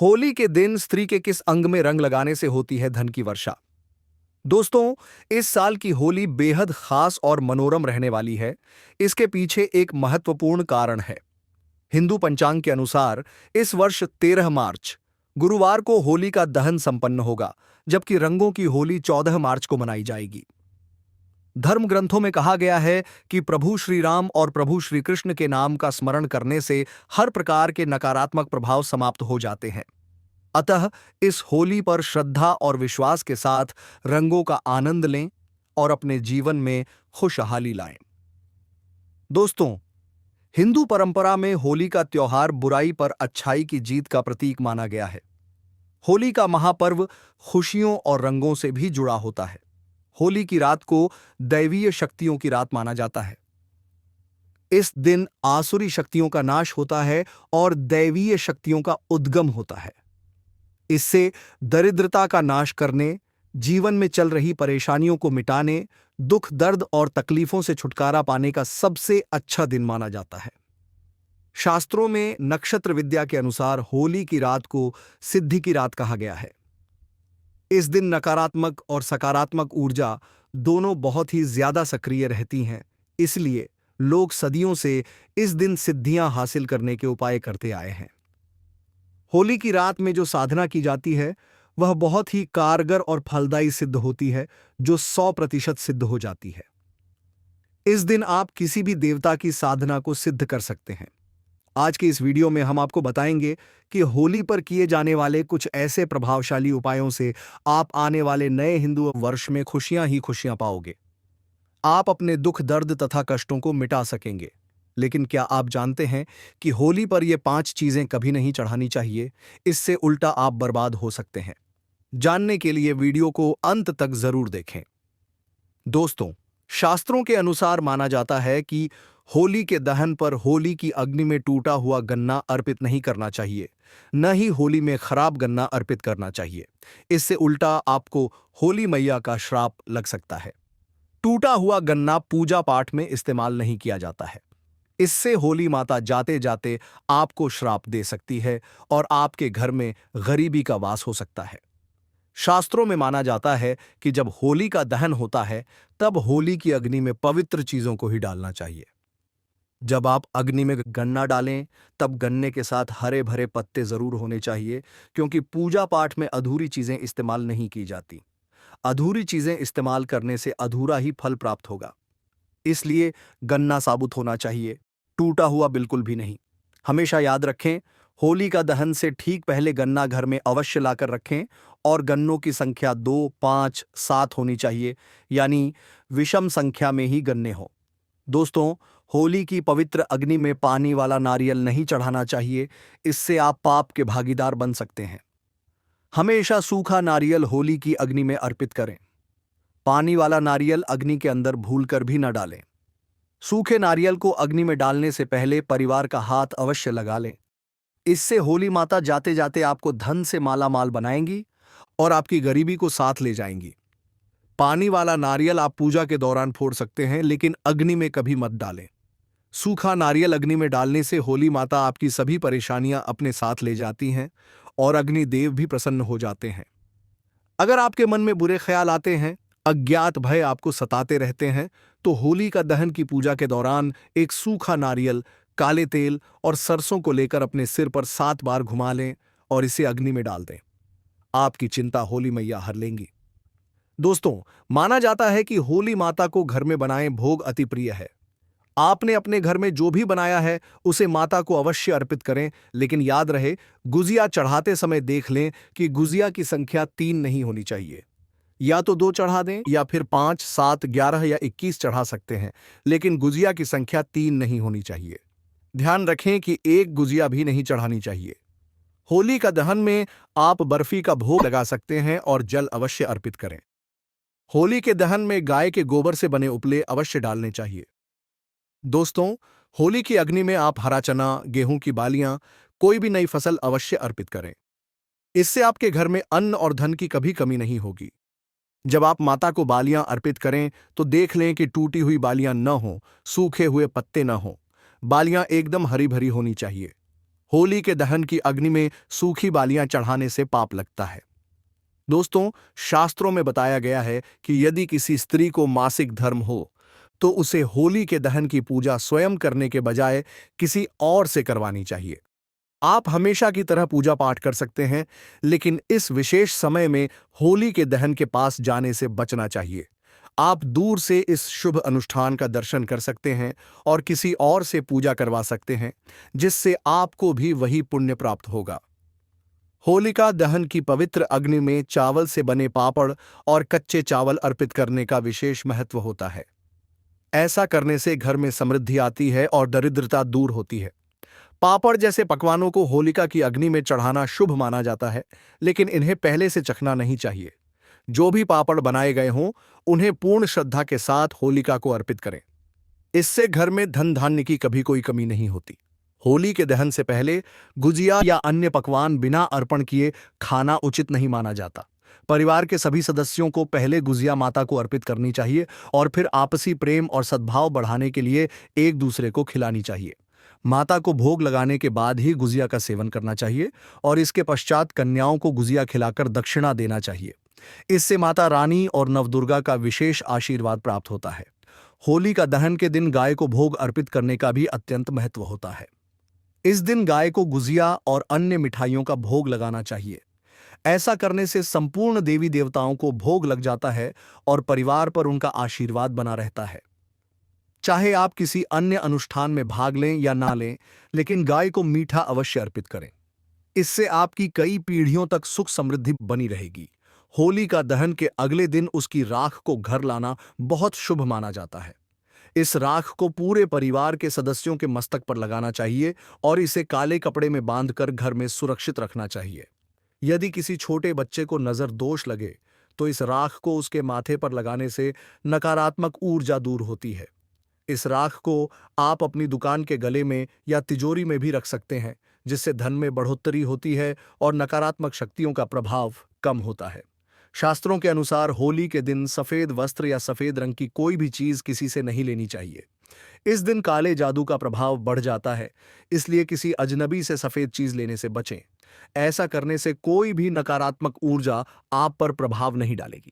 होली के दिन स्त्री के किस अंग में रंग लगाने से होती है धन की वर्षा। दोस्तों, इस साल की होली बेहद खास और मनोरम रहने वाली है। इसके पीछे एक महत्वपूर्ण कारण है। हिंदू पंचांग के अनुसार इस वर्ष 13 मार्च गुरुवार को होली का दहन संपन्न होगा, जबकि रंगों की होली 14 मार्च को मनाई जाएगी। धर्म ग्रंथों में कहा गया है कि प्रभु श्री राम और प्रभु श्री कृष्ण के नाम का स्मरण करने से हर प्रकार के नकारात्मक प्रभाव समाप्त हो जाते हैं। अतः इस होली पर श्रद्धा और विश्वास के साथ रंगों का आनंद लें और अपने जीवन में खुशहाली लाएं। दोस्तों, हिंदू परंपरा में होली का त्योहार बुराई पर अच्छाई की जीत का प्रतीक माना गया है। होली का महापर्व खुशियों और रंगों से भी जुड़ा होता है। होली की रात को दैवीय शक्तियों की रात माना जाता है। इस दिन आसुरी शक्तियों का नाश होता है और दैवीय शक्तियों का उद्गम होता है। इससे दरिद्रता का नाश करने, जीवन में चल रही परेशानियों को मिटाने, दुख दर्द और तकलीफों से छुटकारा पाने का सबसे अच्छा दिन माना जाता है। शास्त्रों में नक्षत्र विद्या के अनुसार होली की रात को सिद्धि की रात कहा गया है। इस दिन नकारात्मक और सकारात्मक ऊर्जा दोनों बहुत ही ज्यादा सक्रिय रहती हैं। इसलिए लोग सदियों से इस दिन सिद्धियां हासिल करने के उपाय करते आए हैं। होली की रात में जो साधना की जाती है वह बहुत ही कारगर और फलदायी सिद्ध होती है, जो 100% सिद्ध हो जाती है। इस दिन आप किसी भी देवता की साधना को सिद्ध कर सकते हैं। आज के इस वीडियो में हम आपको बताएंगे कि होली पर किए जाने वाले कुछ ऐसे प्रभावशाली उपायों से आप आने वाले नए हिंदू वर्ष में खुशियां ही खुशियां पाओगे। आप अपने दुख दर्द तथा कष्टों को मिटा सकेंगे। लेकिन क्या आप जानते हैं कि होली पर ये 5 चीजें कभी नहीं चढ़ानी चाहिए? इससे उल्टा आप बर्बाद हो सकते हैं। जानने के लिए वीडियो को अंत तक जरूर देखें। दोस्तों, शास्त्रों के अनुसार माना जाता है कि होली के दहन पर होली की अग्नि में टूटा हुआ गन्ना अर्पित नहीं करना चाहिए, न ही होली में खराब गन्ना अर्पित करना चाहिए। इससे उल्टा आपको होली मैया का श्राप लग सकता है। टूटा हुआ गन्ना पूजा पाठ में इस्तेमाल नहीं किया जाता है। इससे होली माता जाते जाते आपको श्राप दे सकती है और आपके घर में गरीबी का वास हो सकता है। शास्त्रों में माना जाता है कि जब होली का दहन होता है तब होली की अग्नि में पवित्र चीजों को ही डालना चाहिए। जब आप अग्नि में गन्ना डालें तब गन्ने के साथ हरे भरे पत्ते जरूर होने चाहिए, क्योंकि पूजा पाठ में अधूरी चीजें इस्तेमाल नहीं की जाती। अधूरी चीजें इस्तेमाल करने से अधूरा ही फल प्राप्त होगा। इसलिए गन्ना साबुत होना चाहिए, टूटा हुआ बिल्कुल भी नहीं। हमेशा याद रखें, होली का दहन से ठीक पहले गन्ना घर में अवश्य लाकर रखें और गन्नों की संख्या 2, 5, 7 होनी चाहिए, यानी विषम संख्या में ही गन्ने हो। दोस्तों, होली की पवित्र अग्नि में पानी वाला नारियल नहीं चढ़ाना चाहिए। इससे आप पाप के भागीदार बन सकते हैं। हमेशा सूखा नारियल होली की अग्नि में अर्पित करें। पानी वाला नारियल अग्नि के अंदर भूलकर भी न डालें। सूखे नारियल को अग्नि में डालने से पहले परिवार का हाथ अवश्य लगा लें। इससे होली माता जाते जाते आपको धन से माला माल बनाएंगी और आपकी गरीबी को साथ ले जाएंगी। पानी वाला नारियल आप पूजा के दौरान फोड़ सकते हैं, लेकिन अग्नि में कभी मत डालें। सूखा नारियल अग्नि में डालने से होली माता आपकी सभी परेशानियां अपने साथ ले जाती हैं और अग्नि देव भी प्रसन्न हो जाते हैं। अगर आपके मन में बुरे ख्याल आते हैं, अज्ञात भय आपको सताते रहते हैं, तो होली का दहन की पूजा के दौरान एक सूखा नारियल, काले तेल और सरसों को लेकर अपने सिर पर 7 बार घुमा लें और इसे अग्नि में डाल दें। आपकी चिंता होली मैया हर लेंगी। दोस्तों, माना जाता है कि होली माता को घर में बनाए भोग अति प्रिय है। आपने अपने घर में जो भी बनाया है उसे माता को अवश्य अर्पित करें, लेकिन याद रहे, गुजिया चढ़ाते समय देख लें कि गुजिया की संख्या 3 नहीं होनी चाहिए। या तो 2 चढ़ा दें या फिर 5, 7, 11 या 21 चढ़ा सकते हैं, लेकिन गुजिया की संख्या 3 नहीं होनी चाहिए। ध्यान रखें कि एक गुजिया भी नहीं चढ़ानी चाहिए। होली का दहन में आप बर्फी का भोग लगा सकते हैं और जल अवश्य अर्पित करें। होली के दहन में गाय के गोबर से बने उपले अवश्य डालने चाहिए। दोस्तों, होली की अग्नि में आप हरा चना, गेहूं की बालियां, कोई भी नई फसल अवश्य अर्पित करें। इससे आपके घर में अन्न और धन की कभी कमी नहीं होगी। जब आप माता को बालियां अर्पित करें तो देख लें कि टूटी हुई बालियां न हों, सूखे हुए पत्ते न हों। बालियां एकदम हरी भरी होनी चाहिए। होली के दहन की अग्नि में सूखी बालियां चढ़ाने से पाप लगता है। दोस्तों, शास्त्रों में बताया गया है कि यदि किसी स्त्री को मासिक धर्म हो तो उसे होली के दहन की पूजा स्वयं करने के बजाय किसी और से करवानी चाहिए। आप हमेशा की तरह पूजा पाठ कर सकते हैं, लेकिन इस विशेष समय में होली के दहन के पास जाने से बचना चाहिए। आप दूर से इस शुभ अनुष्ठान का दर्शन कर सकते हैं और किसी और से पूजा करवा सकते हैं, जिससे आपको भी वही पुण्य प्राप्त होगा। होलिका दहन की पवित्र अग्नि में चावल से बने पापड़ और कच्चे चावल अर्पित करने का विशेष महत्व होता है। ऐसा करने से घर में समृद्धि आती है और दरिद्रता दूर होती है। पापड़ जैसे पकवानों को होलिका की अग्नि में चढ़ाना शुभ माना जाता है, लेकिन इन्हें पहले से चखना नहीं चाहिए। जो भी पापड़ बनाए गए हों, उन्हें पूर्ण श्रद्धा के साथ होलिका को अर्पित करें। इससे घर में धन धान्य की कभी कोई कमी नहीं होती। होली के दहन से पहले गुजिया या अन्य पकवान बिना अर्पण किए खाना उचित नहीं माना जाता। परिवार के सभी सदस्यों को पहले गुजिया माता को अर्पित करनी चाहिए और फिर आपसी प्रेम और सद्भाव बढ़ाने के लिए एक दूसरे को खिलानी चाहिए। माता को भोग लगाने के बाद ही गुजिया का सेवन करना चाहिए और इसके पश्चात कन्याओं को गुजिया खिलाकर दक्षिणा देना चाहिए। इससे माता रानी और नवदुर्गा का विशेष आशीर्वाद प्राप्त होता है। होली का दहन के दिन गाय को भोग अर्पित करने का भी अत्यंत महत्व होता है। इस दिन गाय को गुजिया और अन्य मिठाइयों का भोग लगाना चाहिए। ऐसा करने से संपूर्ण देवी देवताओं को भोग लग जाता है और परिवार पर उनका आशीर्वाद बना रहता है। चाहे आप किसी अन्य अनुष्ठान में भाग लें या ना लें, लेकिन गाय को मीठा अवश्य अर्पित करें। इससे आपकी कई पीढ़ियों तक सुख समृद्धि बनी रहेगी। होली का दहन के अगले दिन उसकी राख को घर लाना बहुत शुभ माना जाता है। इस राख को पूरे परिवार के सदस्यों के मस्तक पर लगाना चाहिए और इसे काले कपड़े में बांधकर घर में सुरक्षित रखना चाहिए। यदि किसी छोटे बच्चे को नजर दोष लगे, तो इस राख को उसके माथे पर लगाने से नकारात्मक ऊर्जा दूर होती है। इस राख को आप अपनी दुकान के गले में या तिजोरी में भी रख सकते हैं, जिससे धन में बढ़ोतरी होती है और नकारात्मक शक्तियों का प्रभाव कम होता है। शास्त्रों के अनुसार होली के दिन सफेद वस्त्र या सफेद रंग की कोई भी चीज किसी से नहीं लेनी चाहिए। इस दिन काले जादू का प्रभाव बढ़ जाता है, इसलिए किसी अजनबी से सफेद चीज लेने से बचें। ऐसा करने से कोई भी नकारात्मक ऊर्जा आप पर प्रभाव नहीं डालेगी।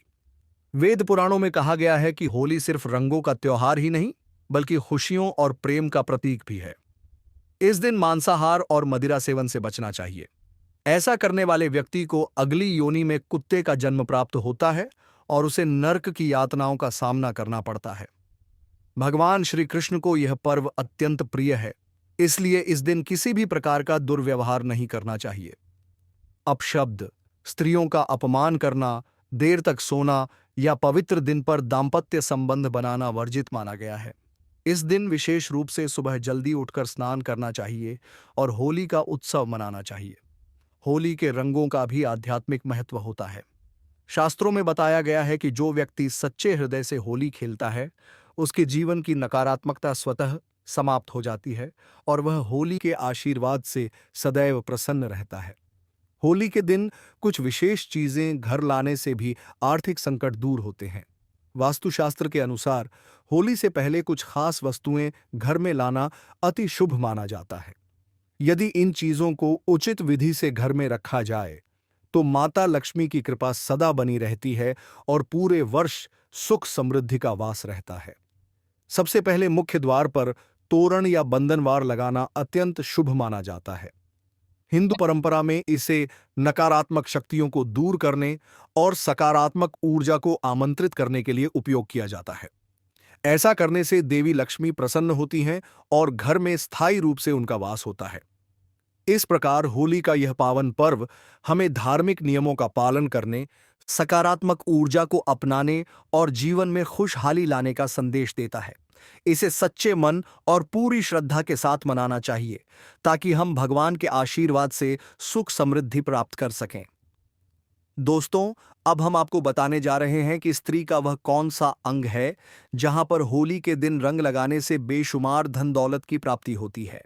वेद पुराणों में कहा गया है कि होली सिर्फ रंगों का त्योहार ही नहीं, बल्कि खुशियों और प्रेम का प्रतीक भी है। इस दिन मांसाहार और मदिरा सेवन से बचना चाहिए। ऐसा करने वाले व्यक्ति को अगली योनि में कुत्ते का जन्म प्राप्त होता है और उसे नर्क की यातनाओं का सामना करना पड़ता है। भगवान श्री कृष्ण को यह पर्व अत्यंत प्रिय है, इसलिए इस दिन किसी भी प्रकार का दुर्व्यवहार नहीं करना चाहिए। अपशब्द, स्त्रियों का अपमान करना, देर तक सोना या पवित्र दिन पर दाम्पत्य संबंध बनाना वर्जित माना गया है। इस दिन विशेष रूप से सुबह जल्दी उठकर स्नान करना चाहिए और होली का उत्सव मनाना चाहिए। होली के रंगों का भी आध्यात्मिक महत्व होता है। शास्त्रों में बताया गया है कि जो व्यक्ति सच्चे हृदय से होली खेलता है, उसके जीवन की नकारात्मकता स्वतः समाप्त हो जाती है और वह होली के आशीर्वाद से सदैव प्रसन्न रहता है। होली के दिन कुछ विशेष चीजें घर लाने से भी आर्थिक संकट दूर होते हैं। वास्तुशास्त्र के अनुसार होली से पहले कुछ खास वस्तुएं घर में लाना अति शुभ माना जाता है। यदि इन चीजों को उचित विधि से घर में रखा जाए, तो माता लक्ष्मी की कृपा सदा बनी रहती है और पूरे वर्ष सुख समृद्धि का वास रहता है। सबसे पहले मुख्य द्वार पर तोरण या बंधनवार लगाना अत्यंत शुभ माना जाता है। हिंदू परंपरा में इसे नकारात्मक शक्तियों को दूर करने और सकारात्मक ऊर्जा को आमंत्रित करने के लिए उपयोग किया जाता है। ऐसा करने से देवी लक्ष्मी प्रसन्न होती हैं और घर में स्थायी रूप से उनका वास होता है। इस प्रकार होली का यह पावन पर्व हमें धार्मिक नियमों का पालन करने, सकारात्मक ऊर्जा को अपनाने और जीवन में खुशहाली लाने का संदेश देता है। इसे सच्चे मन और पूरी श्रद्धा के साथ मनाना चाहिए, ताकि हम भगवान के आशीर्वाद से सुख समृद्धि प्राप्त कर सकें। दोस्तों, अब हम आपको बताने जा रहे हैं कि स्त्री का वह कौन सा अंग है जहां पर होली के दिन रंग लगाने से बेशुमार धन दौलत की प्राप्ति होती है।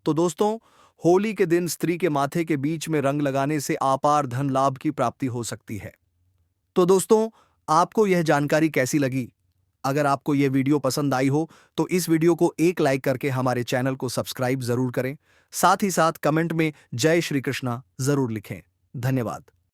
तो दोस्तों, होली के दिन स्त्री के माथे के बीच में रंग लगाने से अपार धन लाभ की प्राप्ति हो सकती है। तो दोस्तों, आपको यह जानकारी कैसी लगी? अगर आपको ये वीडियो पसंद आई हो तो इस वीडियो को एक लाइक करके हमारे चैनल को सब्सक्राइब जरूर करें। साथ ही साथ कमेंट में जय श्री कृष्णा जरूर लिखें। धन्यवाद।